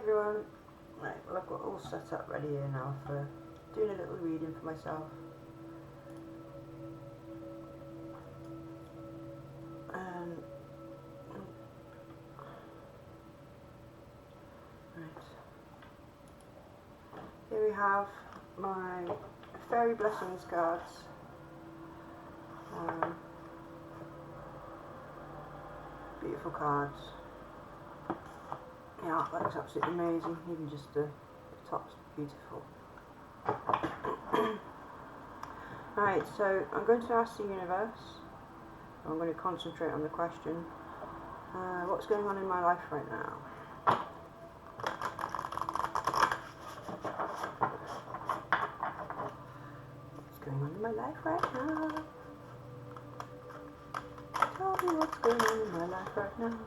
everyone. Right, well I've got all set up ready here now for doing a little reading for myself. Right. Here we have my Fairy Blessings cards. Beautiful cards. The artwork's absolutely amazing, even just the top's beautiful. Alright, so I'm going to ask the universe, I'm going to concentrate on the question, what's going on in my life right now? What's going on in my life right now? Tell me what's going on in my life right now.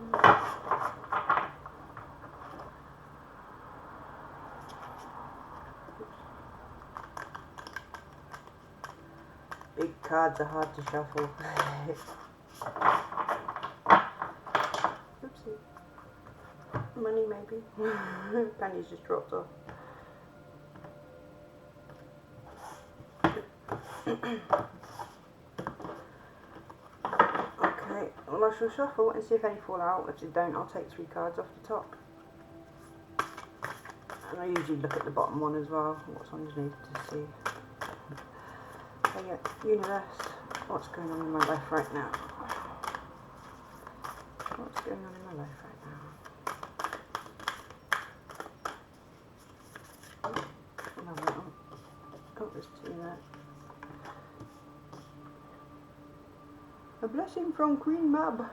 Big cards are hard to shuffle. Oopsie. Money maybe. Pennies just dropped off. Okay, well I shall shuffle and see if any fall out. If they don't, I'll take 3 cards off the top. And I usually look at the bottom one as well, what's underneath to see. So yeah, universe, what's going on in my life right now? What's going on in my life right now? Oh, there's 2 there. A blessing from Queen Mab.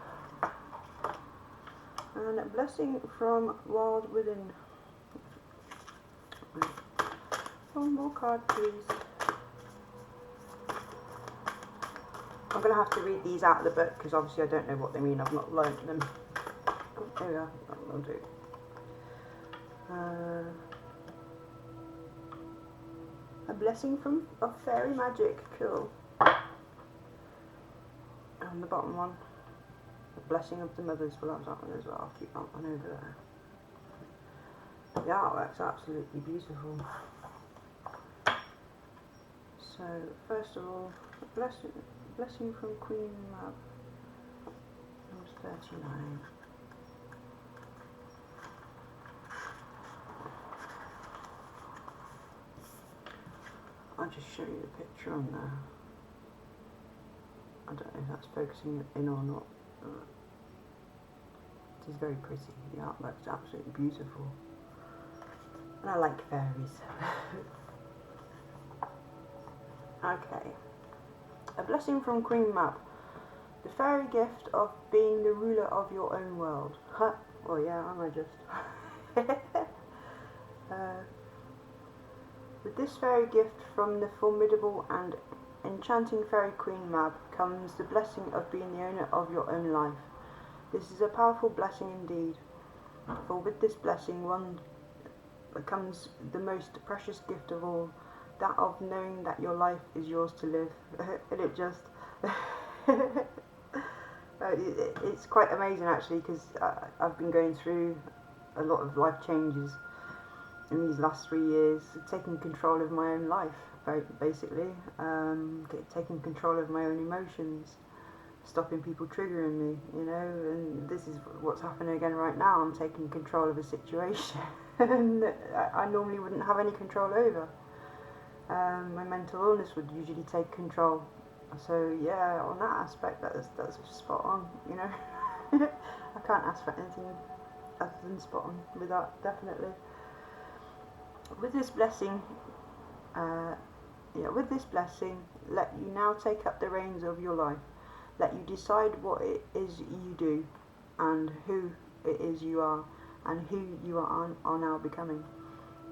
And a blessing from Wild Within. One more card, please. I'm going to have to read these out of the book because obviously I don't know what they mean. I've not learnt them. Oh, there we are. That will do. A blessing from fairy magic. Cool. And the bottom one. A blessing of the mothers. Well, that was that one as well. I'll keep that one over there. The artwork's absolutely beautiful. So, first of all, a blessing from Queen Mab. Number 39. I'll just show you the picture on there. I don't know if that's focusing in or not. It is very pretty. The artwork's absolutely beautiful. And I like fairies. Okay. A blessing from Queen Mab. The fairy gift of being the ruler of your own world. Huh? Well, yeah, am I just? With this fairy gift from the formidable and enchanting fairy Queen Mab comes the blessing of being the owner of your own life. This is a powerful blessing indeed, for with this blessing one becomes the most precious gift of all, that of knowing that your life is yours to live. And it just it's quite amazing actually, because I've been going through a lot of life changes in these last 3 years, taking control of my own life, basically, taking control of my own emotions, stopping people triggering me, you know, and this is what's happening again right now. I'm taking control of a situation that I normally wouldn't have any control over. My mental illness would usually take control, so yeah, on that aspect that's spot on, you know. I can't ask for anything other than spot on with that, definitely. With this blessing, let you now take up the reins of your life. Let you decide what it is you do, and who it is you are, and who you are now becoming.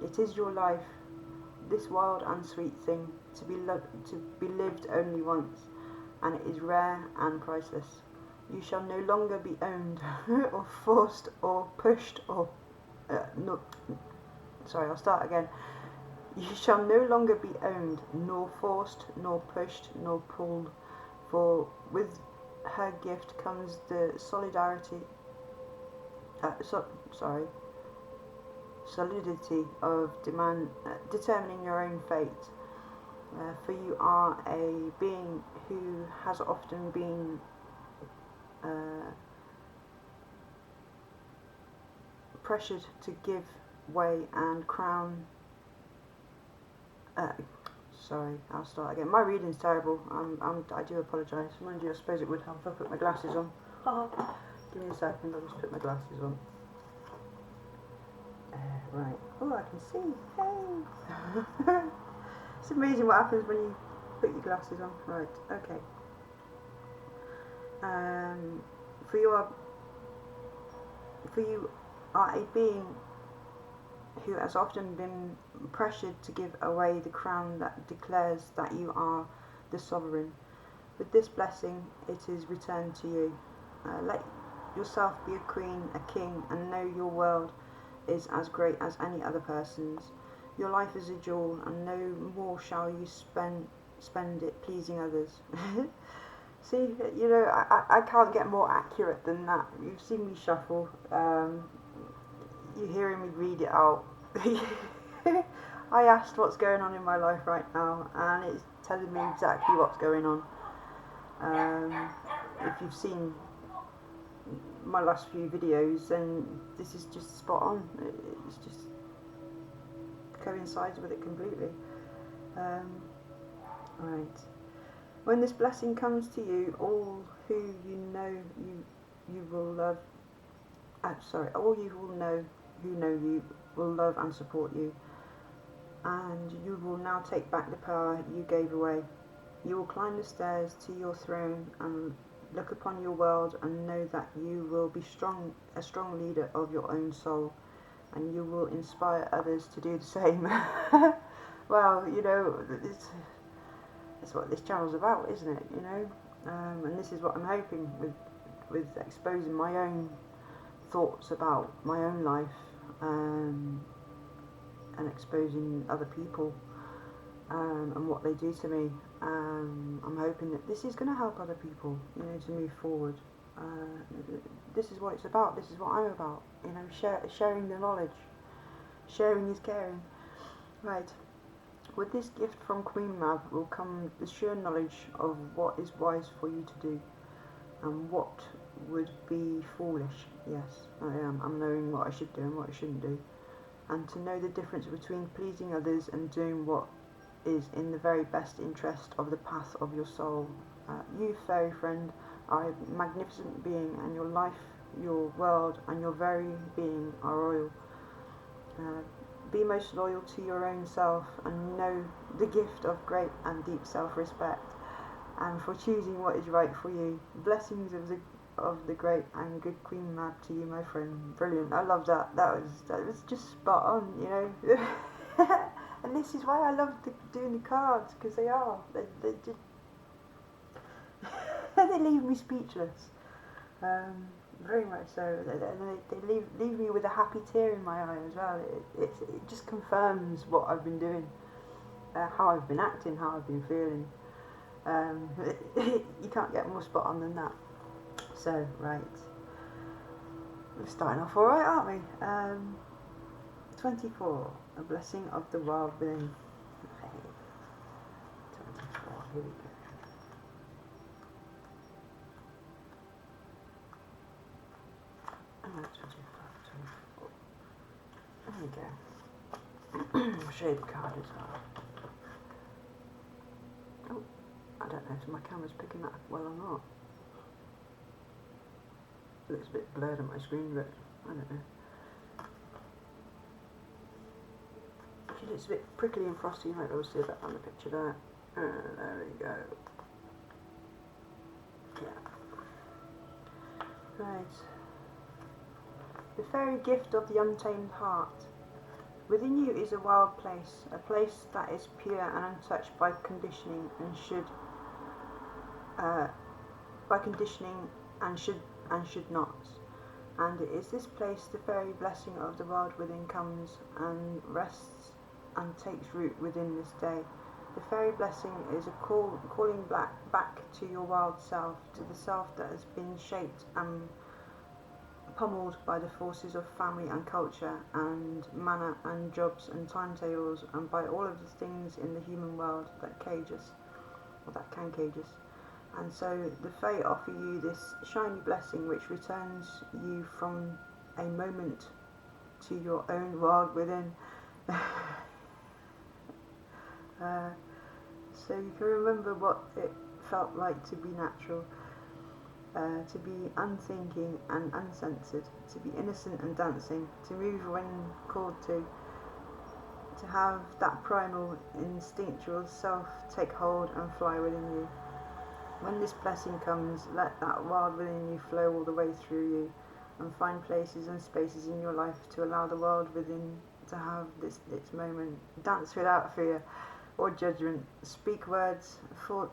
It is your life, this wild and sweet thing, to be lived only once, and it is rare and priceless. You shall no longer be owned, or forced, or pushed, or I'll start again. You shall no longer be owned, nor forced, nor pushed, nor pulled, for with her gift comes the solidarity. solidity of determining your own fate. For you are a being who has often been pressured to give way and crown. Sorry, I'll start again. My reading's terrible. I do apologise. Mind you, I suppose it would help if I put my glasses on. Give me a second, I'll just put my glasses on. Right. Oh, I can see. Hey! It's amazing what happens when you put your glasses on. Right, okay. For you are a being who has often been pressured to give away the crown that declares that you are the sovereign. With this blessing, it is returned to you. Let yourself be a queen, a king, and know your world is as great as any other person's. Your life is a jewel, and no more shall you spend it pleasing others. See, you know, I can't get more accurate than that. You've seen me shuffle. You're hearing me read it out. I asked what's going on in my life right now, and it's telling me exactly what's going on. If you've seen my last few videos, then this is just spot on. It's just coincides with it completely. Right. When this blessing comes to you, all who you know you will love. All you will know who know you will love and support you, and you will now take back the power you gave away. You will climb the stairs to your throne and look upon your world and know that you will be a strong leader of your own soul, and you will inspire others to do the same. Well, you know, it's what this channel's about, isn't it? You know, and this is what I'm hoping with exposing my own thoughts about my own life, and exposing other people and what they do to me. I'm hoping that this is going to help other people, you know, to move forward. This is what it's about. This is what I'm about. You know, sharing the knowledge. Sharing is caring. Right. With this gift from Queen Mab will come the sure knowledge of what is wise for you to do, and what would be foolish. Yes, I'm knowing what I should do and what I shouldn't do, and to know the difference between pleasing others and doing what is in the very best interest of the path of your soul. You, fairy friend, are a magnificent being, and your life, your world, and your very being are royal. Be most loyal to your own self, and know the gift of great and deep self-respect, and for choosing what is right for you. Blessings of the great and good Queen Mab to you, my friend. Brilliant. I love that. That was just spot on, you know. And this is why I love doing the cards, because they just they leave me speechless. Very much so. They leave me with a happy tear in my eye as well. It just confirms what I've been doing, how I've been acting, how I've been feeling. You can't get more spot on than that. So, right. We're starting off alright, aren't we? 24. A blessing of the world within. Okay. 24. Here we go. There we go. I'll show you the card as well. Oh, I don't know if my camera's picking that up well or not. It looks a bit blurred on my screen, but I don't know. It looks a bit prickly and frosty. You might be able to see that on the picture there. There we go. Yeah. Right. The fairy gift of the untamed heart. Within you is a wild place, a place that is pure and untouched by conditioning and should not. And it is this place the fairy blessing of the world within comes and rests and takes root within this day. The fairy blessing is a calling back to your wild self, to the self that has been shaped and pummeled by the forces of family and culture and manner and jobs and timetables and by all of the things in the human world that cage us, or that can cage us. And so the Fae offer you this shiny blessing which returns you from a moment to your own world within. So you can remember what it felt like to be natural, to be unthinking and uncensored, to be innocent and dancing, to move when called to have that primal, instinctual self take hold and fly within you. When this blessing comes, let that world within you flow all the way through you and find places and spaces in your life to allow the world within to have its moment. Dance without fear or judgment. Speak words falling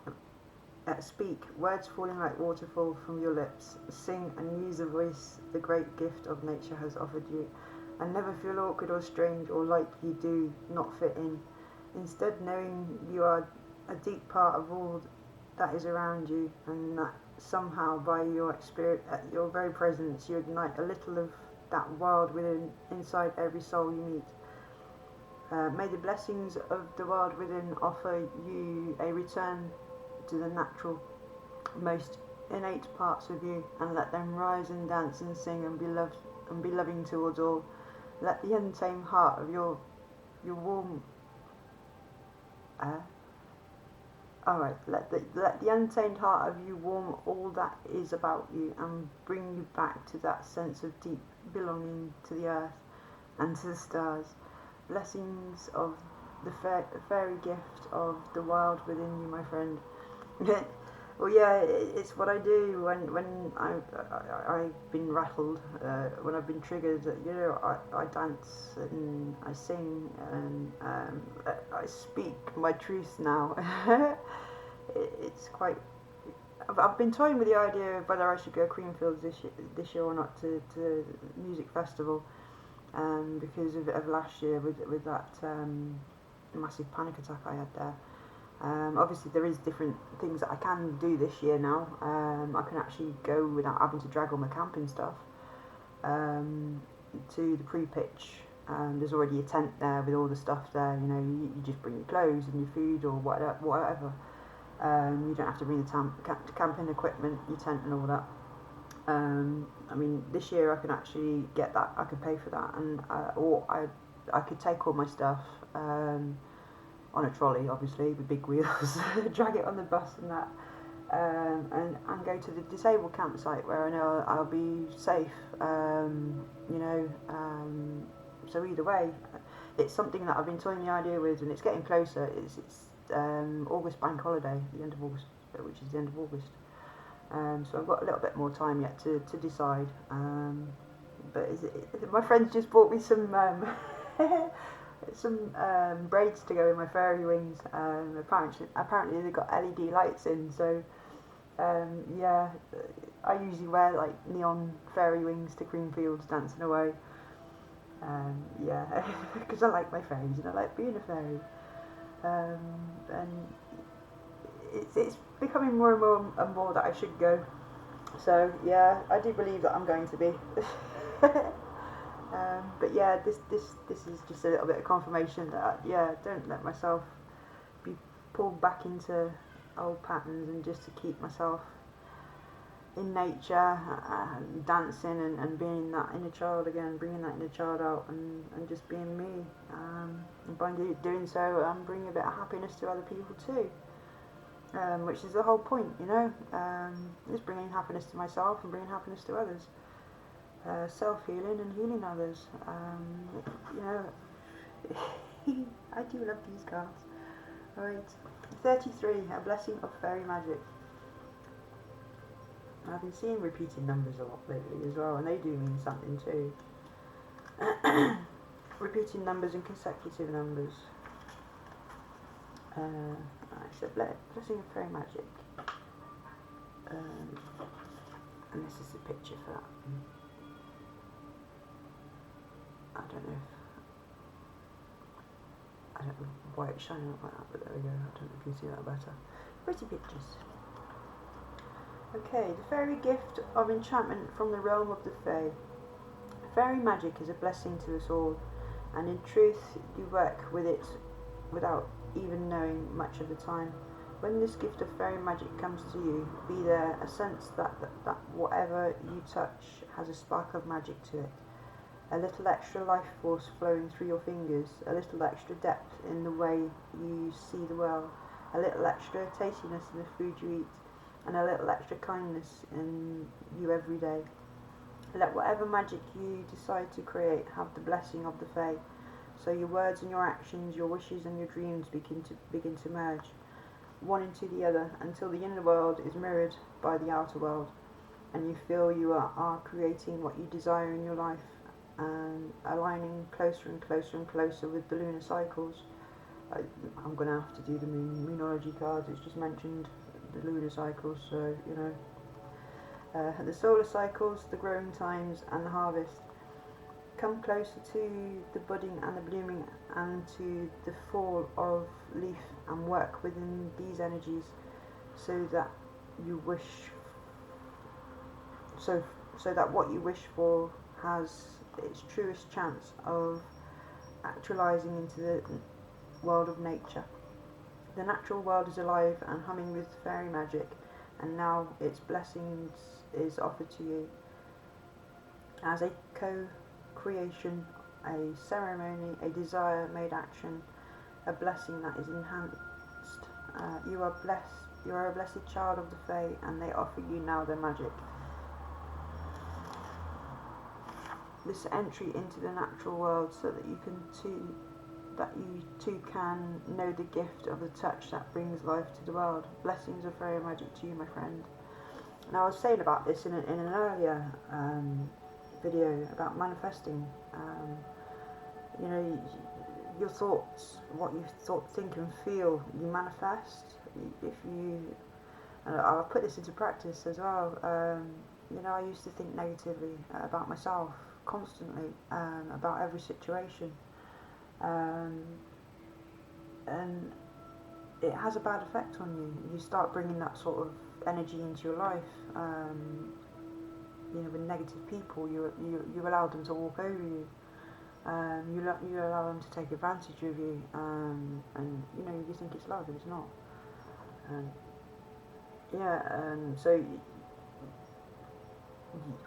like waterfall from your lips. Sing and use the voice the great gift of nature has offered you. And never feel awkward or strange or like you do not fit in. Instead, knowing you are a deep part of all that is around you, and that somehow by your spirit, at your very presence, you ignite a little of that world within inside every soul you meet. May the blessings of the world within offer you a return to the natural, most innate parts of you, and let them rise and dance and sing and be loved and be loving towards all. Let the untamed heart of your warm let the untamed heart of you warm all that is about you and bring you back to that sense of deep belonging to the earth and to the stars. Blessings of the fairy gift of the world within you, my friend. Well, yeah, it's what I do when I've been rattled, when I've been triggered. You know, I dance and I sing and I speak my truth now. It's quite. I've been toying with the idea of whether I should go Creamfields this year or not to music festival, because of last year with that massive panic attack I had there. Obviously there is different things that I can do this year now. I can actually go without having to drag all my camping stuff to the pre-pitch. There's already a tent there with all the stuff there. You know, you just bring your clothes and your food or whatever. You don't have to bring the camping equipment, your tent and all that. I mean, this year I can actually get that. I can pay for that, and or I could take all my stuff. On a trolley, obviously, with big wheels, drag it on the bus and that, and go to the disabled campsite where I know I'll be safe, you know, so either way, it's something that I've been toying the idea with, and it's getting closer. It's August bank holiday, the end of August, which is the end of August, so I've got a little bit more time yet to decide, but my friends just bought me some braids to go in my fairy wings. Apparently they've got LED lights in, so yeah, I usually wear like neon fairy wings to Creamfields dancing away. Yeah, because I like my fairies and I like being a fairy. And it's becoming more and more that I should go. So yeah, I do believe that I'm going to be. But yeah, this is just a little bit of confirmation that don't let myself be pulled back into old patterns, and just to keep myself in nature, dancing and being that inner child again, bringing that inner child out and just being me. And by doing so, I'm bringing a bit of happiness to other people too, which is the whole point, you know. Is bringing happiness to myself and bringing happiness to others. Self-healing and healing others. You know, I do love these cards. Alright, 33, a blessing of fairy magic. I've been seeing repeating numbers a lot lately as well, and they do mean something too. Repeating numbers and consecutive numbers. It's a blessing of fairy magic. And this is the picture for that. I don't know why it's shining up like that, but there we go. I don't know if you can see that better. Pretty pictures. Okay, the fairy gift of enchantment from the realm of the Fae. fairy magic is a blessing to us all, and in truth you work with it without even knowing much of the time. When this gift of fairy magic comes to you, be there a sense that whatever you touch has a spark of magic to it. A little extra life force flowing through your fingers, a little extra depth in the way you see the world, a little extra tastiness in the food you eat, and a little extra kindness in you every day. Let whatever magic you decide to create have the blessing of the Fae, so your words and your actions, your wishes and your dreams begin to merge, one into the other, until the inner world is mirrored by the outer world, and you feel you are creating what you desire in your life, and aligning closer and closer and closer with the lunar cycles. I'm going to have to do the moonology cards. It's just mentioned the lunar cycles, so you know. The solar cycles, the growing times and the harvest. Come closer to the budding and the blooming and to the fall of leaf, and work within these energies so that you wish so that what you wish for has its truest chance of actualizing into the world of nature. The natural world is alive and humming with fairy magic, and now its blessings is offered to you as a co-creation, a ceremony, a desire made action, a blessing that is enhanced. You are blessed. You are a blessed child of the Fae, and they offer you now their magic. This entry into the natural world, so that you too can know the gift of the touch that brings life to the world. Blessings of fairy magic to you, my friend. Now, I was saying about this in an earlier video about manifesting. You know, your thoughts, what you think and feel, you manifest. If you, and I'll put this into practice as well. You know, I used to think negatively about myself constantly, about every situation, and it has a bad effect on you. You start bringing that sort of energy into your life. You know, with negative people, you allow them to walk over you. You allow them to take advantage of you, and you know, you think it's love, and it's not. So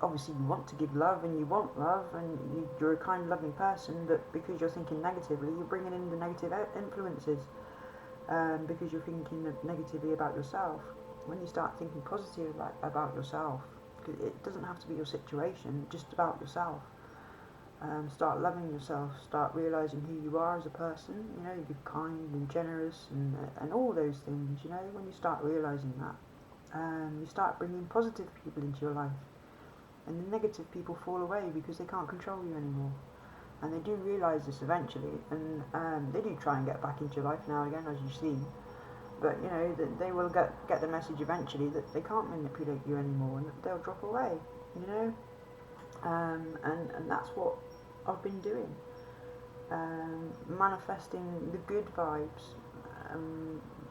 obviously you want to give love, and you want love, and you're a kind, loving person, but because you're thinking negatively, you're bringing in the negative influences, because you're thinking negatively about yourself. When you start thinking positive about yourself, because it doesn't have to be your situation, just about yourself. Start loving yourself, start realising who you are as a person. You know, you're kind and generous and all those things. You know, when you start realising that, you start bringing positive people into your life, and the negative people fall away because they can't control you anymore. And they do realise this eventually, and they do try and get back into your life now and again, as you see. But you know, that they will get the message eventually that they can't manipulate you anymore, and that they'll drop away. You know, and that's what I've been doing, manifesting the good vibes,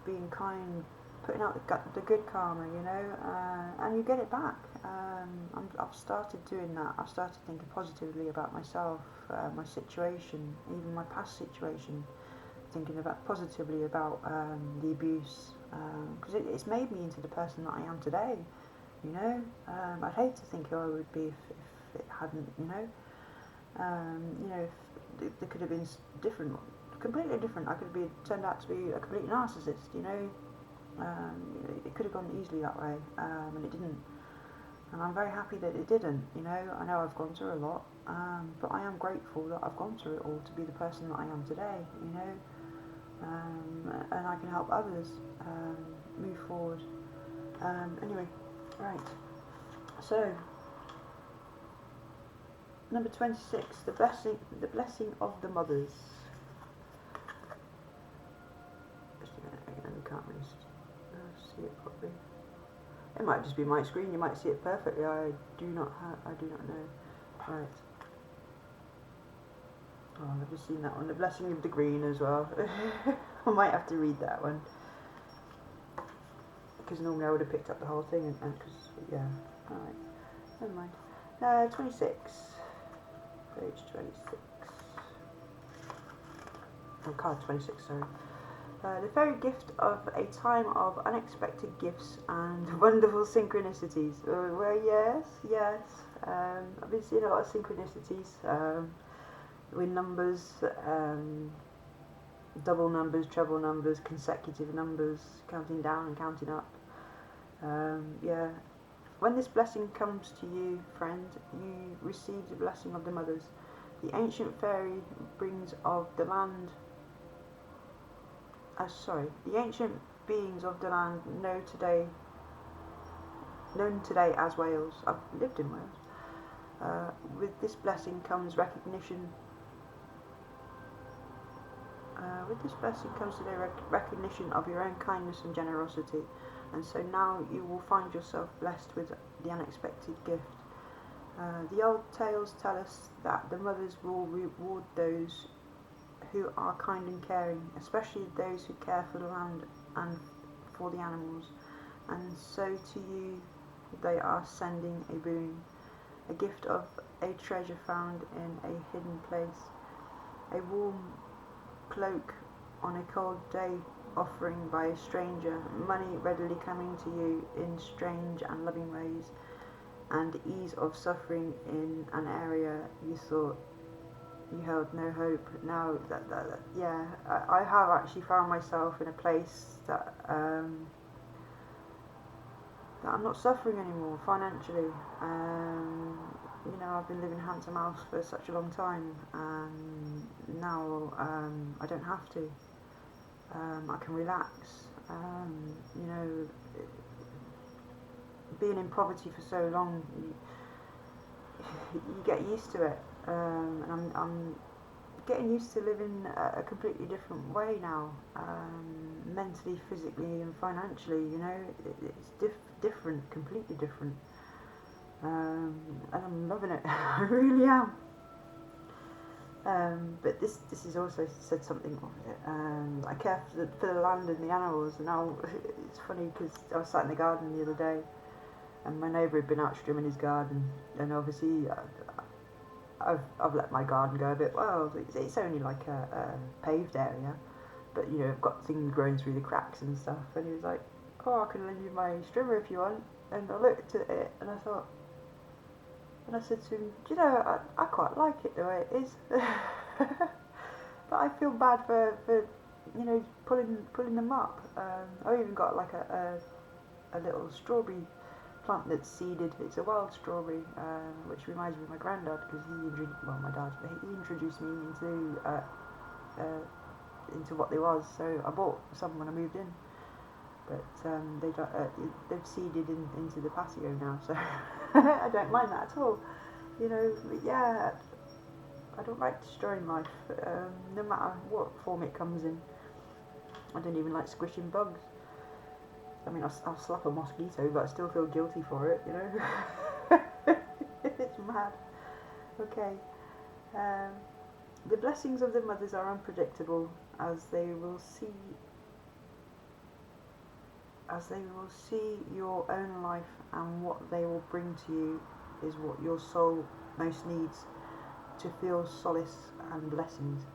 being kind, putting out the good karma, you know, and you get it back. I've started doing that. I've started thinking positively about myself, my situation, even my past situation, thinking about positively about the abuse, because it's made me into the person that I am today. You know, I'd hate to think who I would be if it hadn't, you know. You know, if there could have been different, completely different. I could have turned out to be a complete narcissist, you know. It could have gone easily that way, and it didn't. And I'm very happy that it didn't, you know. I know I've gone through a lot, but I am grateful that I've gone through it all to be the person that I am today, you know. And I can help others move forward. Anyway, right. So, number 26, the blessing of the mothers. Just a minute again, you can't really see it properly. It might just be my screen. You might see it perfectly. I do not know. Right. Oh, I've just seen that one. The blessing of the green as well. I might have to read that one, because normally I would have picked up the whole thing, and because yeah. All right. Never mind. 26. Page 26. Oh, card 26, sorry. The fairy gift of a time of unexpected gifts and wonderful synchronicities. Well, yes. I've been seeing a lot of synchronicities with numbers, double numbers, treble numbers, consecutive numbers, counting down and counting up. Yeah. When this blessing comes to you, friend, you receive the blessing of the mothers. The ancient fairy brings of the land. The ancient beings of the land known today as Wales. I've lived in Wales. With this blessing comes recognition. Recognition of your own kindness and generosity, and so now you will find yourself blessed with the unexpected gift. The old tales tell us that the mothers will reward those who are kind and caring, especially those who care for the land and for the animals, and so to you they are sending a boon, a gift of a treasure found in a hidden place, a warm cloak on a cold day offering by a stranger, money readily coming to you in strange and loving ways, and ease of suffering in an area you thought you held no hope. Now I have actually found myself in a place that I'm not suffering anymore financially. I've been living hand to mouth for such a long time, and now I don't have to. I can relax. Being in poverty for so long, you get used to it, and I'm getting used to living a completely different way now, mentally, physically, and financially. It's different, completely different. And I'm loving it. I really am. But this has also said something of it. I care for the land and the animals, and now it's funny because I was sat in the garden the other day, and my neighbour had been out trimming his garden, and obviously I've let my garden go a bit. Well, it's only like a paved area, but I've got things growing through the cracks and stuff. And he was like, "Oh, I can lend you my trimmer if you want." And I looked at it and I thought. And I said to him, "Do you know, I quite like it the way it is." But I feel bad for pulling them up. I even got like a little strawberry plant that's seeded. It's a wild strawberry, which reminds me of my granddad, because he introduced me into what they was. So I bought some when I moved in, but they've seeded into the patio now, so I don't mind that at all. But yeah, I don't like destroying life, no matter what form it comes in. I don't even like squishing bugs. I mean, I'll slap a mosquito, but I still feel guilty for it, It's mad. Okay. The blessings of the mothers are unpredictable, as they will see your own life, and what they will bring to you is what your soul most needs to feel solace and blessings.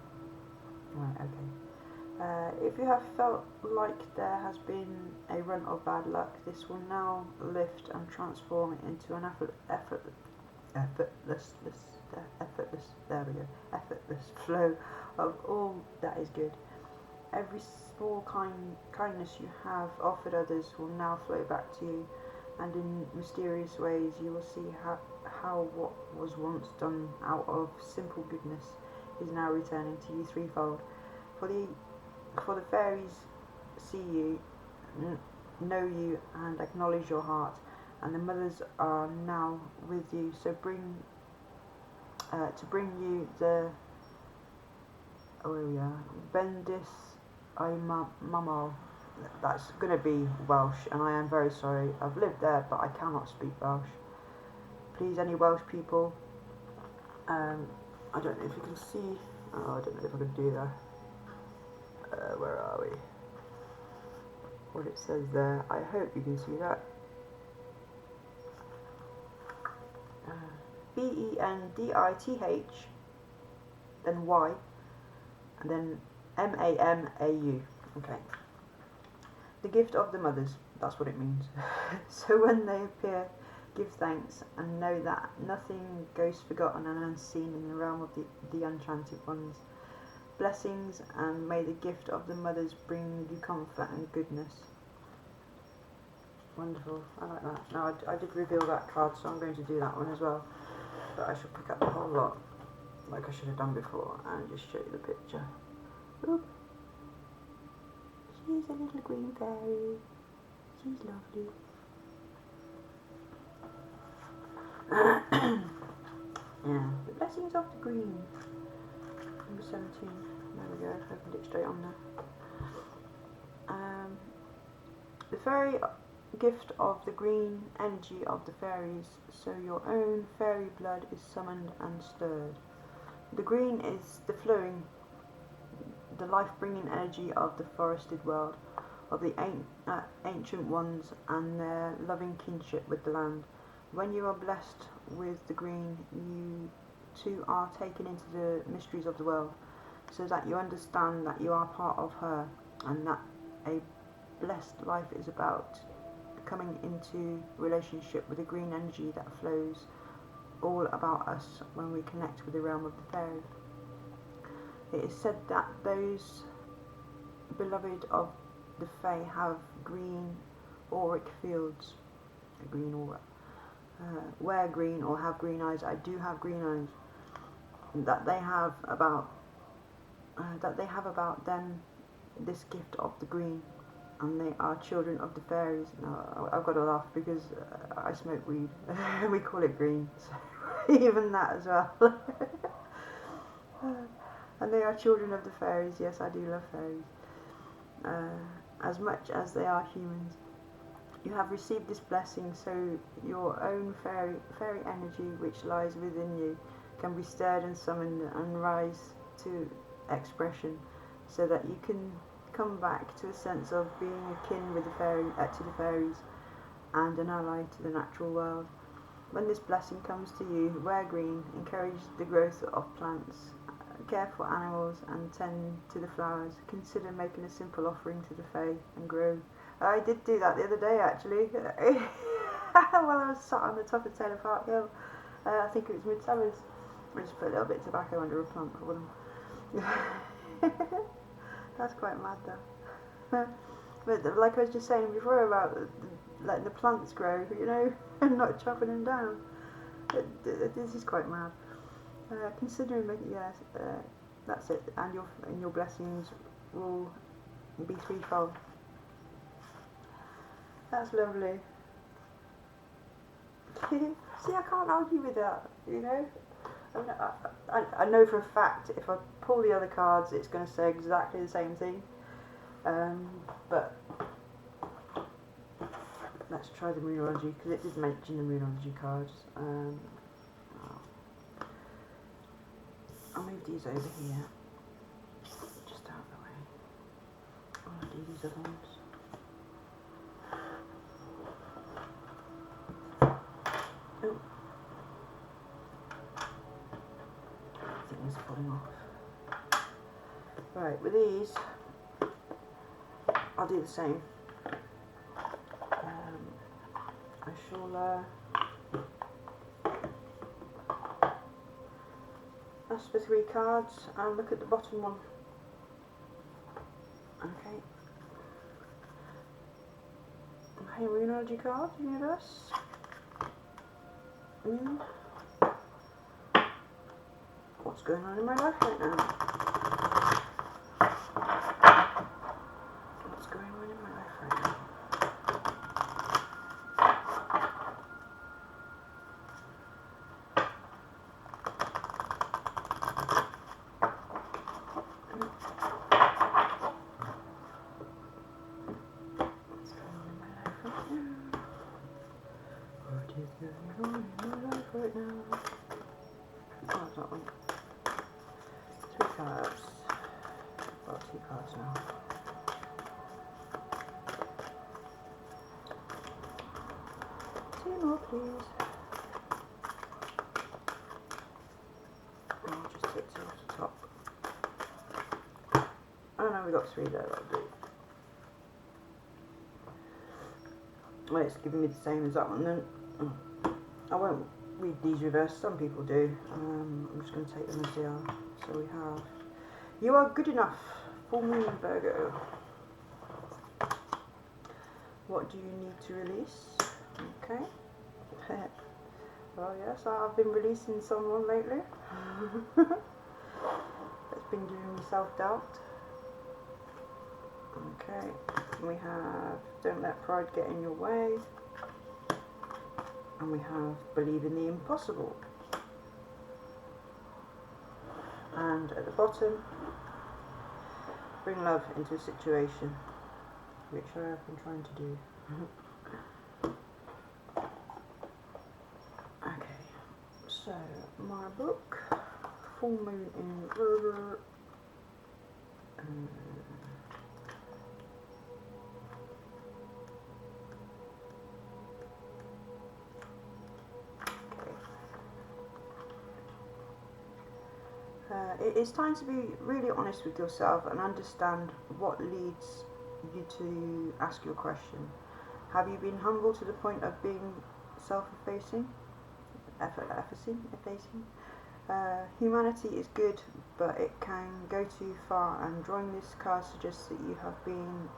Right, okay. If you have felt like there has been a run of bad luck, this will now lift and transform it into an effortless flow of all that is good. Every small kindness you have offered others will now flow back to you, and in mysterious ways you will see how what was once done out of simple goodness is now returning to you threefold. For the fairies see you, know you, and acknowledge your heart, and the mothers are now with you. So bring you the Bendis Mamal. That's going to be Welsh, and I am very sorry. I've lived there, but I cannot speak Welsh. Please, any Welsh people, I don't know if you can see. I don't know if I can do that. Where are we? What it says there. I hope you can see that. BENDITH, then Y, and then MAMAU. Okay. The gift of the mothers, that's what it means. So when they appear, give thanks and know that nothing goes forgotten and unseen in the realm of the enchanted ones. Blessings, and may the gift of the mothers bring you comfort and goodness. Wonderful, I like that. Now I did reveal that card, so I'm going to do that one as well. But I should pick up the whole lot, like I should have done before, and just show you the picture. Oop. She's a little green fairy. She's lovely. Yeah, the blessings of the green. Number 17. There we go, I've opened it straight on there. The fairy gift of the green energy of the fairies, so your own fairy blood is summoned and stirred. The green is the flowing, the life-bringing energy of the forested world, of the ancient ones and their loving kinship with the land. When you are blessed with the green, you too are taken into the mysteries of the world, so that you understand that you are part of her, and that a blessed life is about coming into relationship with the green energy that flows all about us when we connect with the realm of the fairy. It is said that those beloved of the Fae have green auric fields, a green aura, wear green or have green eyes. I do have green eyes. That they have about them this gift of the green, and they are children of the fairies. Now I've got to laugh because I smoke weed. We call it green, so even that as well. And they are children of the fairies. Yes, I do love fairies. As much as they are humans. You have received this blessing, so your own fairy energy which lies within you can be stirred and summoned and rise to expression, so that you can come back to a sense of being akin with the to the fairies and an ally to the natural world. When this blessing comes to you, wear green, encourage the growth of plants, care for animals and tend to the flowers. Consider making a simple offering to the Fae and grow. I did do that the other day actually, while I was sat on the top of Taylor Park Hill. I think it was Midsummer's. I just put a little bit of tobacco under a plant for them. That's quite mad though. But like I was just saying before about letting the plants grow, you know, and not chopping them down. This is quite mad. Considering, yes, that's it. And your blessings will be threefold. That's lovely. See, I can't argue with that, you know. I know for a fact if I pull the other cards, it's going to say exactly the same thing. But let's try the Moonology, because it did mention the Moonology cards. I'll move these over here, just out of the way. I'll do these other ones. Oh, everything is falling off. Right, with these, I'll do the same. I shall ask for 3 cards and look at the bottom one. Okay. Okay, Moonology card, universe. What's going on in my life right now? What's going on in my life right now? What's going on in my life right now? What is going on in my life right now? Oh, it's not one. 3 cards. Got 2 cards now. Two more, please. no, we got 3 there, that'll do. Well, it's giving me the same as that one then. I won't read these reversed, some people do. I'm just going to take them as they are. So we have, you are good enough, full moon Virgo. What do you need to release? Okay. Well, yes, I've been releasing someone lately. That's been giving me self-doubt. Okay, we have don't let pride get in your way. And we have believe in the impossible. And at the bottom, bring love into a situation, which I have been trying to do. Okay, so my book, Full Moon in Virgo. It is time to be really honest with yourself and understand what leads you to ask your question. Have you been humble to the point of being self-effacing? Humanity is good, but it can go too far, and drawing this card suggests that you have been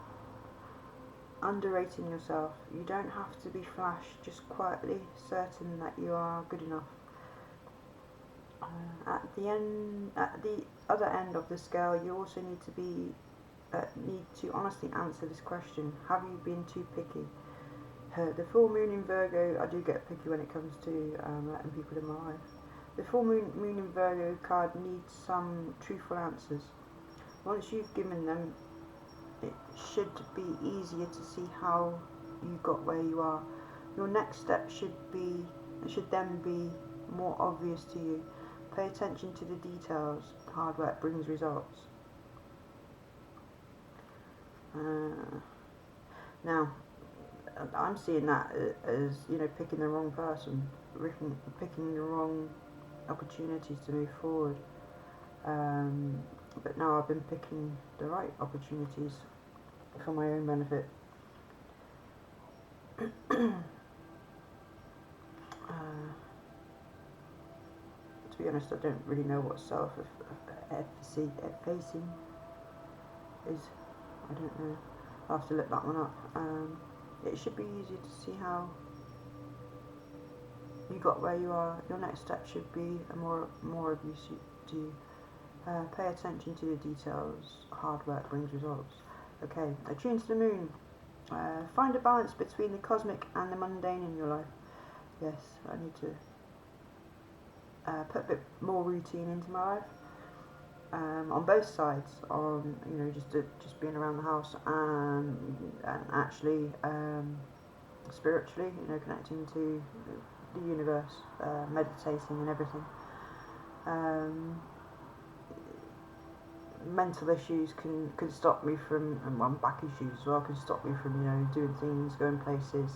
underrating yourself. You don't have to be flash, just quietly certain that you are good enough. At the other end of the scale, you also need to honestly answer this question: have you been too picky? The full moon in Virgo, I do get picky when it comes to letting people in my life. The full moon in Virgo card needs some truthful answers. Once you've given them, it should be easier to see how you got where you are. Your next step should then be more obvious to you. Pay attention to the details. Hard work brings results. Now, I'm seeing that as, picking the wrong person, picking the wrong opportunities to move forward. But now I've been picking the right opportunities for my own benefit. To be honest, I don't really know what self-effacing is. I don't know. I'll have to look that one up. It should be easier to see how you got where you are. Your next step should be more of you do. Pay attention to the details. Hard work brings results. Okay, attune to the moon. Find a balance between the cosmic and the mundane in your life. Yes, I need to put a bit more routine into my life. On both sides, on just being around the house and actually spiritually, connecting to the universe, meditating and everything. Mental issues can stop me from, and back issues as well, can stop me from doing things, going places.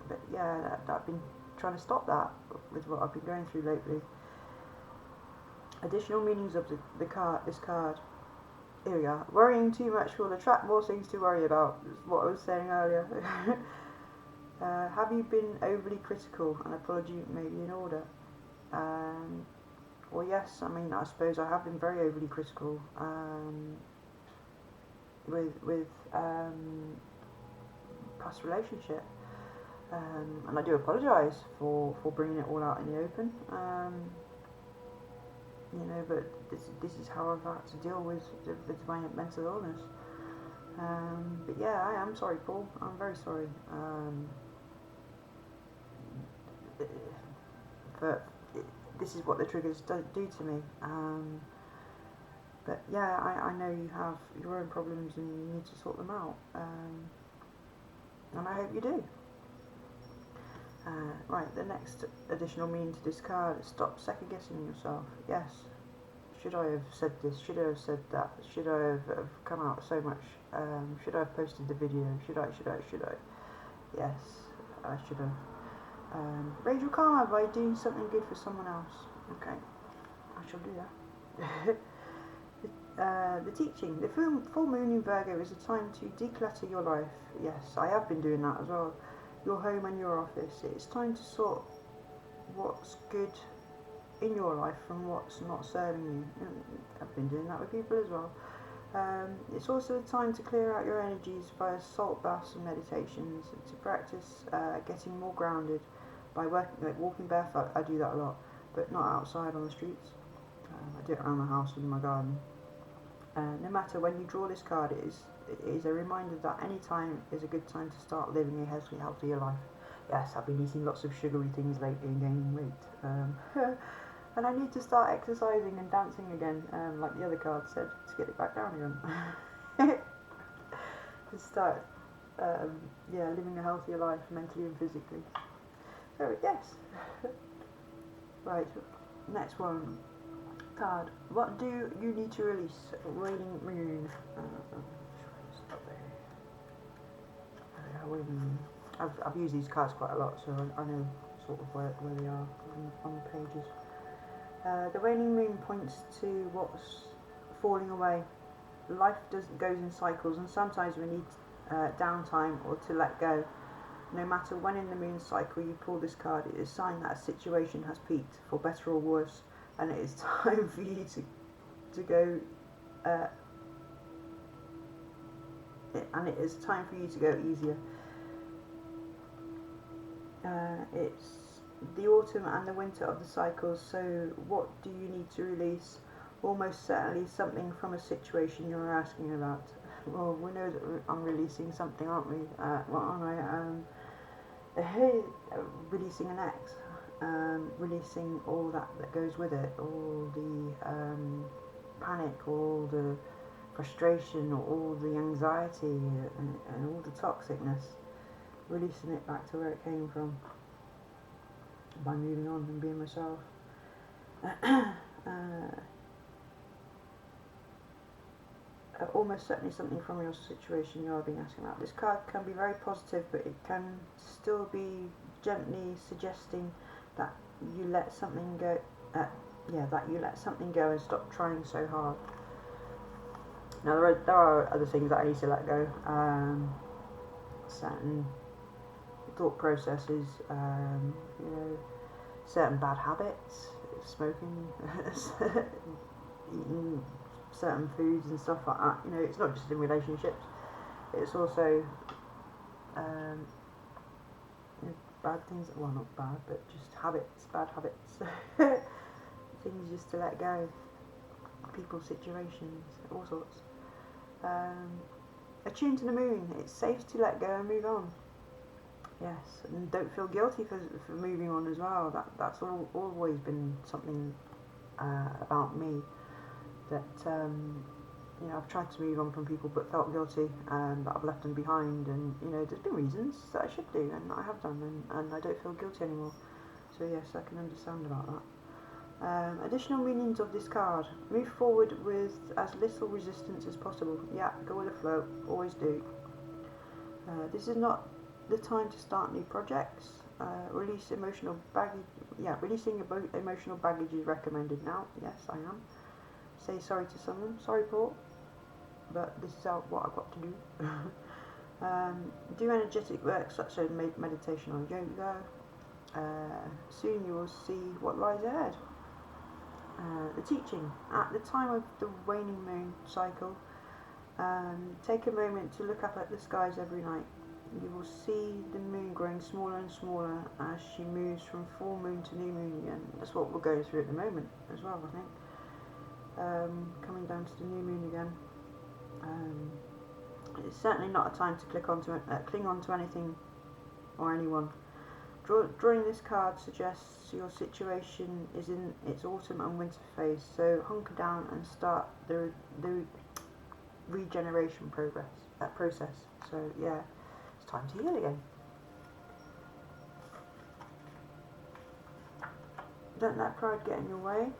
But yeah, I've been trying to stop that with what I've been going through lately. Additional meanings of this card. Here we are. Worrying too much will attract more things to worry about. Is what I was saying earlier. Have you been overly critical? An apology may be in order. Well, yes. I suppose I have been very overly critical with past relationship, and I do apologise for bringing it all out in the open. But this is how I've had to deal with my mental illness. But yeah, I am sorry, Paul. I'm very sorry. But this is what the triggers do to me. But yeah, I know you have your own problems and you need to sort them out. And I hope you do. Right, the next additional meaning to this card is stop second guessing yourself. Yes. Should I have said this? Should I have said that? Should I have come out so much? Should I have posted the video? Should I? Yes, I should have. Raise your karma by doing something good for someone else. Okay, I shall do that. The teaching. The full moon in Virgo is a time to declutter your life. Yes, I have been doing that as well. Your home and your office. It's time to sort what's good in your life from what's not serving you. I've been doing that with people as well. It's also a time to clear out your energies via salt baths and meditations, to practice getting more grounded by walking barefoot. I do that a lot, but not outside on the streets. I do it around the house and in my garden. No matter when you draw this card, it is a reminder that any time is a good time to start living a healthier life. Yes, I've been eating lots of sugary things lately and gaining weight. And I need to start exercising and dancing again, like the other card said, to get it back down again. To start, living a healthier life, mentally and physically. So, yes. Right, next one. Card. What do you need to release? Waning Moon. I've used these cards quite a lot, so I know sort of where they are on the pages. The waning moon points to what's falling away. Life goes in cycles, and sometimes we need downtime or to let go. No matter when in the moon cycle you pull this card, it is a sign that a situation has peaked, for better or worse, and it is time for you to go. And it is time for you to go easier. It's the autumn and the winter of the cycles, so what do you need to release? Almost certainly something from a situation you're asking about. Well, we know that I'm releasing something, aren't we? Aren't I? Releasing an ex, releasing all that goes with it, all the panic, all the frustration, all the anxiety, and all the toxicness. Releasing it back to where it came from by moving on and being myself. Almost certainly something from your situation you are being asking about. This card can be very positive, but it can still be gently suggesting that you let something go. That you let something go and stop trying so hard. Now there are other things that I need to let go. Certain thought processes, certain bad habits, smoking, eating certain foods and stuff like that. It's not just in relationships, it's also bad things, well, not bad, but just bad habits. Things just to let go, people, situations, all sorts. Attune to the moon. It's safe to let go and move on. Yes, and don't feel guilty for moving on as well. That's always been something about me, that I've tried to move on from people but felt guilty that I've left them behind, and there's been reasons that I should do, and I have done, and I don't feel guilty anymore. So yes, I can understand about that. Additional meanings of this card. Move forward with as little resistance as possible. Yeah, go with the flow, always do. This is not the time to start new projects. Release emotional baggage. Yeah, releasing emotional baggage is recommended now. Yes, I am. Say sorry to someone. Sorry, Paul, but this is what I've got to do. Do energetic work such as meditation or yoga. Soon you will see what lies ahead. The teaching. At the time of the waning moon cycle, take a moment to look up at the skies every night. You will see the moon growing smaller and smaller as she moves from full moon to new moon again. That's what we're going through at the moment as well, I think. Coming down to the new moon again. It's certainly not a time to cling on to anything or anyone. Drawing this card suggests your situation is in its autumn and winter phase, so hunker down and start the regeneration process. So yeah, it's time to heal again. Don't let pride get in your way.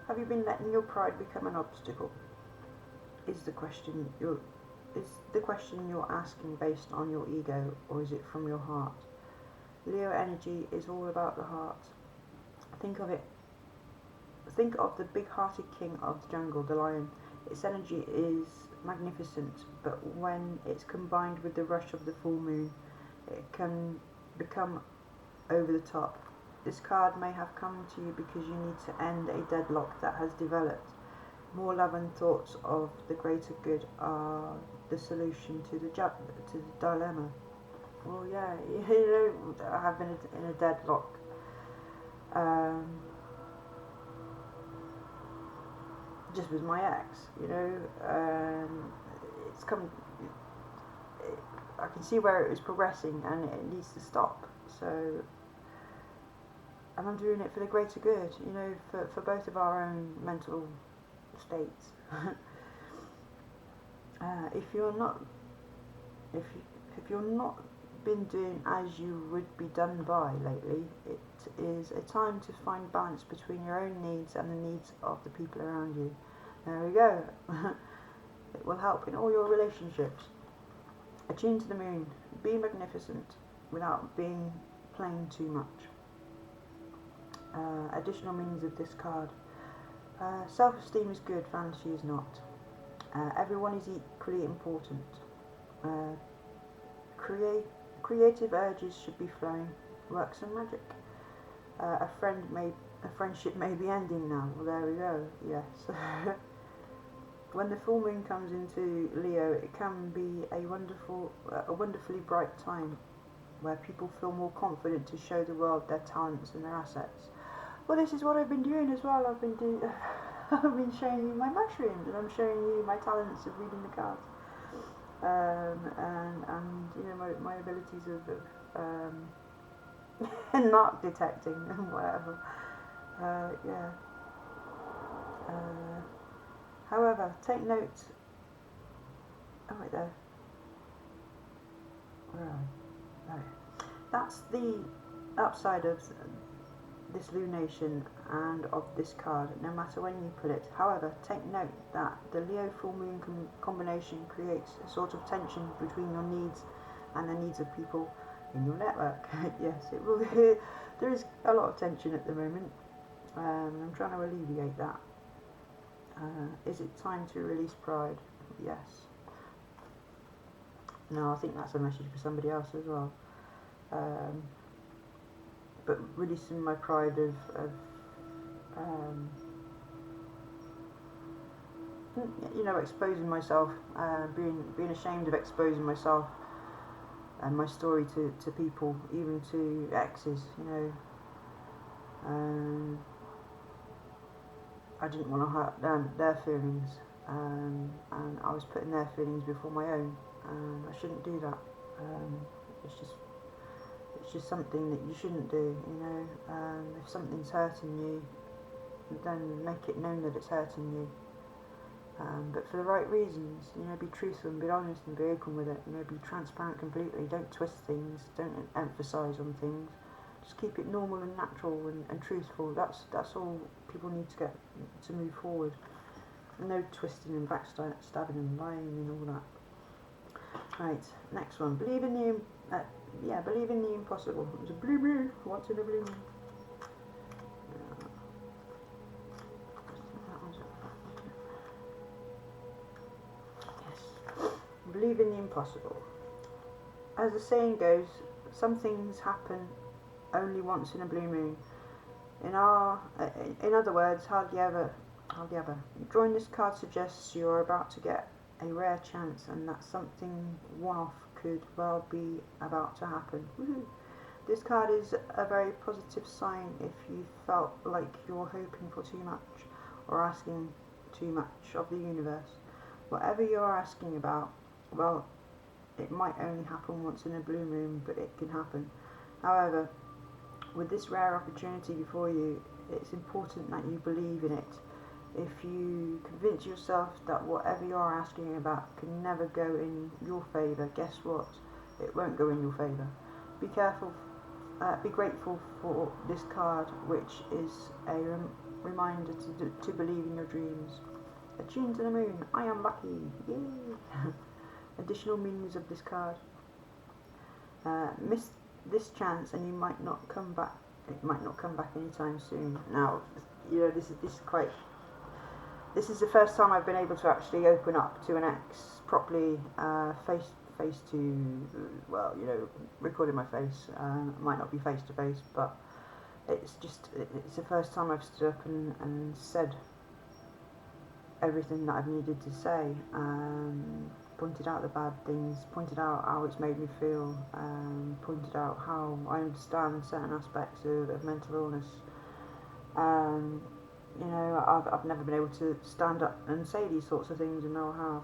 Have you been letting your pride become an obstacle? is the question you're asking based on your ego, or is it from your heart? Leo energy is all about the heart. Think of it. Think of the big-hearted king of the jungle, the lion. Its energy is magnificent, but when it's combined with the rush of the full moon, it can become over the top. This card may have come to you because you need to end a deadlock that has developed. More love and thoughts of the greater good are the solution to the dilemma. Well, yeah, I have been in a deadlock. Just with my ex, it's come. I can see where it was progressing, and it needs to stop. So, and I'm doing it for the greater good, for both of our own mental states. If you're not been doing as you would be done by lately, it is a time to find balance between your own needs and the needs of the people around you. There we go. It will help in all your relationships. Attune to the moon. Be magnificent without being plain too much. Additional meanings of this card. Self-esteem is good, vanity is not. Everyone is equally important. Creative urges should be flowing. Work some magic. A friendship may be ending now. Well, there we go. Yes. When the full moon comes into Leo, it can be a wonderfully bright time where people feel more confident to show the world their talents and their assets. Well, this is what I've been doing as well. I've been showing you my mushrooms, and I'm showing you my talents of reading the cards, and my abilities of not detecting and whatever. Yeah. However, take note. Oh, right there. Where are we? Right. That's the upside of this lunation and of this card, no matter when you pull it. However, take note that the Leo full moon combination creates a sort of tension between your needs and the needs of people in your network. Yes, it will. There is a lot of tension at the moment. I'm trying to alleviate that. Is it time to release pride? Yes. No, I think that's a message for somebody else as well. But releasing my pride of exposing myself, being ashamed of exposing myself and my story to people, even to exes, I didn't want to hurt their feelings, and I was putting their feelings before my own, and I shouldn't do that. It's just something that you shouldn't do, if something's hurting you, then make it known that it's hurting you, but for the right reasons, be truthful and be honest and be open with it, be transparent completely, don't twist things, don't emphasise on things, just keep it normal and natural and truthful. That's all people need to get to move forward. No twisting and backstabbing and lying and all that. Right, next one. Believe in the impossible. It was a blue moon. What's in a blue moon? Yes. Believe in the impossible. As the saying goes, some things happen only once in a blue moon. In other words, hardly ever. Drawing this card suggests you are about to get a rare chance, and that something one-off could well be about to happen. Woohoo. This card is a very positive sign if you felt like you're hoping for too much or asking too much of the universe. Whatever you're asking about, well, it might only happen once in a blue moon, but it can happen. However, with this rare opportunity before you, it's important that you believe in it. If you convince yourself that whatever you're asking about can never go in your favour, guess what? It won't go in your favour. Be grateful for this card, which is a reminder to believe in your dreams. Attuned to the moon. I am lucky. Yay! Additional meanings of this card. Miss this chance and you might not come back. It might not come back anytime soon. Now, this is quite. This is the first time I've been able to actually open up to an ex properly, face to. Well, recording my face. Might not be face to face, but it's the first time I've stood up and said everything that I've needed to say. Pointed out the bad things, pointed out how it's made me feel, pointed out how I understand certain aspects of mental illness. I've never been able to stand up and say these sorts of things, and now I have.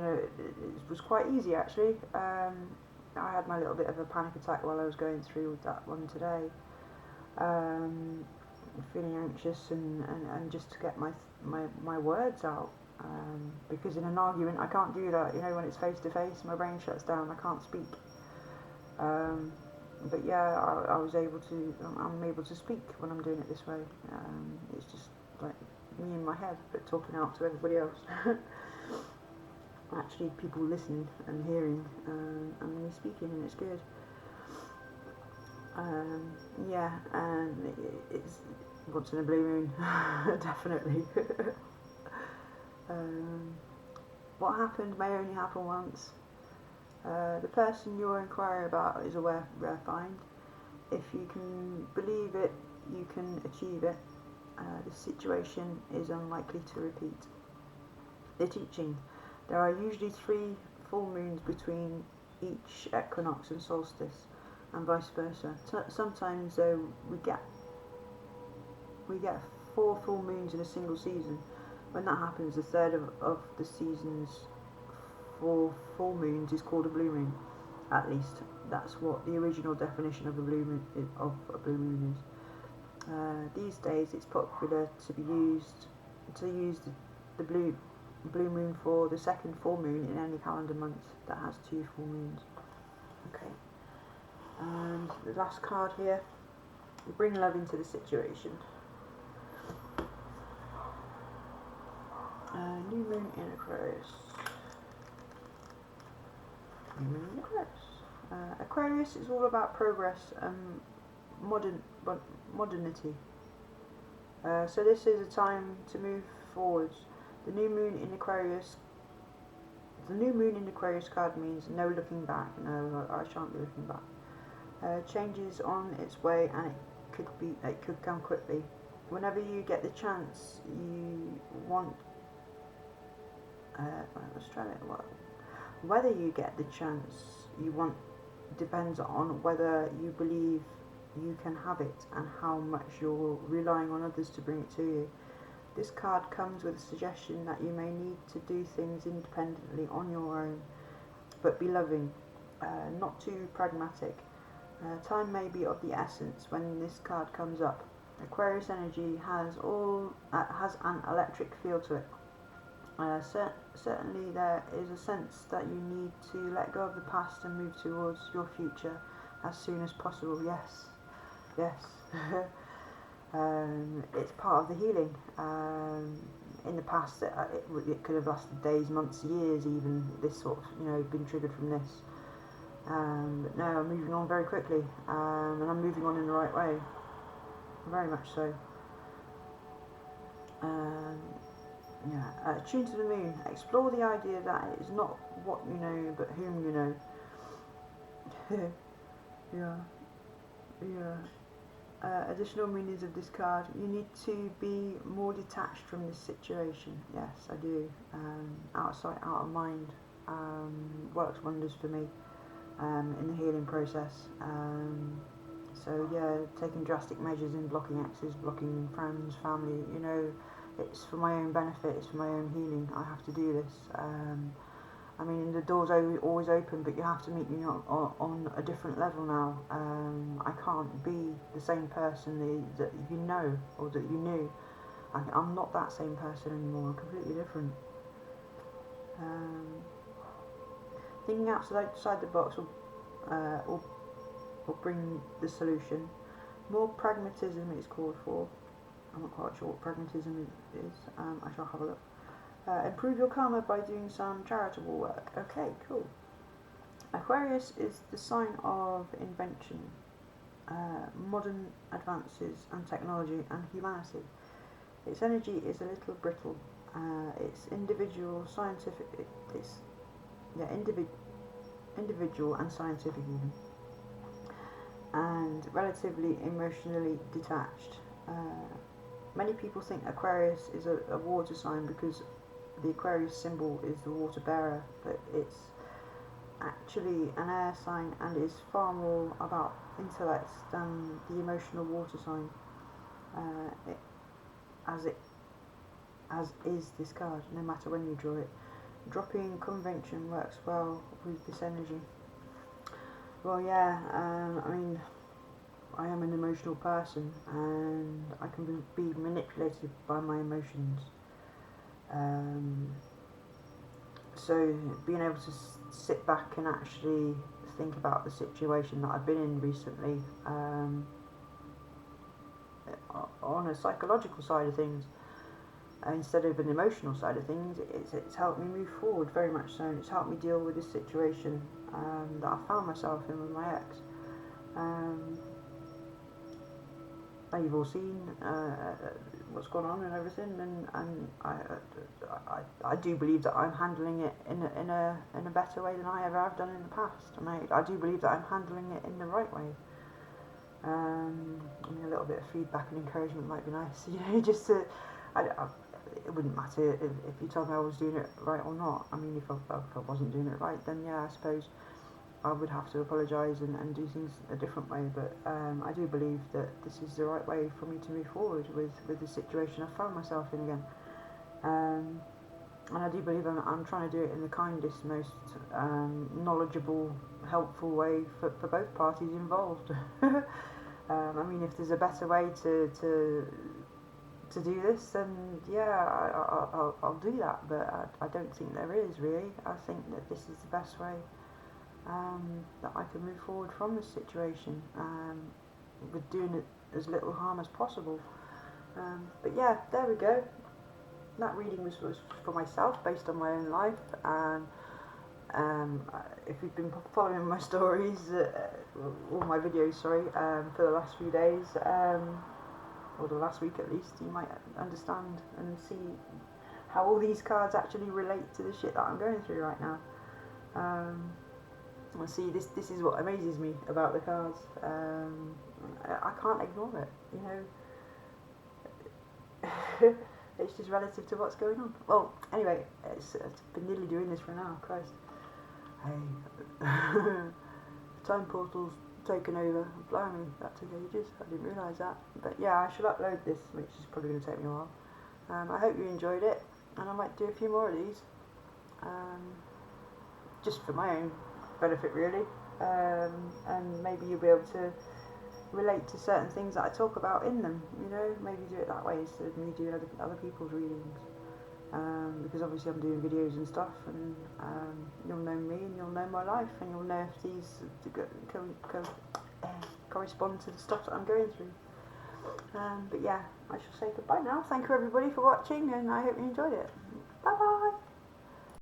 It was quite easy actually. I had my little bit of a panic attack while I was going through that one today. Feeling anxious and just to get my words out. Because in an argument I can't do that, when it's face to face my brain shuts down, I can't speak. But yeah, I'm able to speak when I'm doing it this way. It's just like me in my head, but talking out to everybody else. Actually people listening and hearing, and me speaking, and it's good. And it's once in a blue moon, definitely. What happened may only happen once. The person you're inquiring about is a rare find. If you can believe it, you can achieve it. The situation is unlikely to repeat. The teaching. There are usually 3 full moons between each equinox and solstice, and vice versa. Sometimes we get 4 full moons in a single season. When that happens, the third of the season's 4 full moons is called a blue moon. At least that's what the original definition of a blue moon is. These days, it's popular to use the blue moon for the second full moon in any calendar month that has 2 full moons. Okay. And the last card here. Bring love into the situation. New moon in Aquarius. New moon in Aquarius. Aquarius is all about progress and modernity. So this is a time to move forwards. The new moon in Aquarius card means no looking back. No, I shan't be looking back. Change is on its way, and it could come quickly. Whenever you get the chance, you want. Whether you get the chance you want depends on whether you believe you can have it and how much you're relying on others to bring it to you. This card comes with a suggestion that you may need to do things independently on your own, but be loving, not too pragmatic. Time may be of the essence when this card comes up. Aquarius energy has an electric feel to it. Certainly there is a sense that you need to let go of the past and move towards your future as soon as possible. Yes. It's part of the healing. In the past, it could have lasted days, months, years even, this sort of, been triggered from this. But no, I'm moving on very quickly, and I'm moving on in the right way. Very much so. Tune to the moon. Explore the idea that it is not what you know, but whom you know. Additional meanings of this card. You need to be more detached from this situation. Yes, I do. Out of sight, out of mind. Works wonders for me in the healing process. So yeah, taking drastic measures in blocking exes, blocking friends, family, it's for my own benefit, it's for my own healing. I have to do this. The door's always open, but you have to meet me on a different level now. I can't be the same person that you know or that you knew. I'm not that same person anymore. I'm completely different. Thinking outside the box will bring the solution. More pragmatism is called for. I'm not quite sure what pragmatism is. I shall have a look. Improve your karma by doing some charitable work. Okay, cool. Aquarius is the sign of invention, modern advances and technology and humanity. Its energy is a little brittle. It's individual, scientific. It's individual and scientific even, and relatively emotionally detached. Many people think Aquarius is a water sign because the Aquarius symbol is the water bearer, but it's actually an air sign and is far more about intellect than the emotional water sign. As is this card, no matter when you draw it. Dropping convention works well with this energy. Well, yeah, I mean, I am an emotional person and I can be manipulated by my emotions. So being able to sit back and actually think about the situation that I've been in recently, on a psychological side of things, instead of an emotional side of things, it's helped me move forward very much so, and it's helped me deal with this situation that I found myself in with my ex. Now you've all seen what's gone on and everything, and I do believe that I'm handling it in a better way than I ever have done in the past, and I do believe that I'm handling it in the right way. I mean, a little bit of feedback and encouragement might be nice, you know, just to. It wouldn't matter if you told me I was doing it right or not. I mean, if I wasn't doing it right, then yeah, I suppose I would have to apologise and do things a different way. But I do believe that this is the right way for me to move forward with the situation I found myself in again. And I do believe I'm trying to do it in the kindest, most knowledgeable, helpful way for both parties involved. I mean, if there's a better way to do this, then yeah, I'll do that, but I don't think there is really. I think that this is the best way that I can move forward from this situation, with doing it as little harm as possible. But yeah, there we go. That reading was for myself, based on my own life, and if you've been following my stories, or my videos, sorry, for the last few days, or the last week at least, you might understand and see how all these cards actually relate to the shit that I'm going through right now. And see, this is what amazes me about the cards. I can't ignore it, you know. It's just relative to what's going on. Well, anyway, it's been nearly doing this for an hour, Christ. Hey, time portal's taken over. Blimey, that took ages. I didn't realise that. But yeah, I should upload this, which is probably going to take me a while. I hope you enjoyed it, and I might do a few more of these, just for my own benefit, really. And maybe you'll be able to relate to certain things that I talk about in them. You know, maybe do it that way instead of me doing other people's readings. Because obviously I'm doing videos and stuff, and you'll know me and you'll know my life, and you'll know if these correspond to the stuff that I'm going through. But yeah, I shall say goodbye now. Thank you everybody for watching, and I hope you enjoyed it. Bye bye.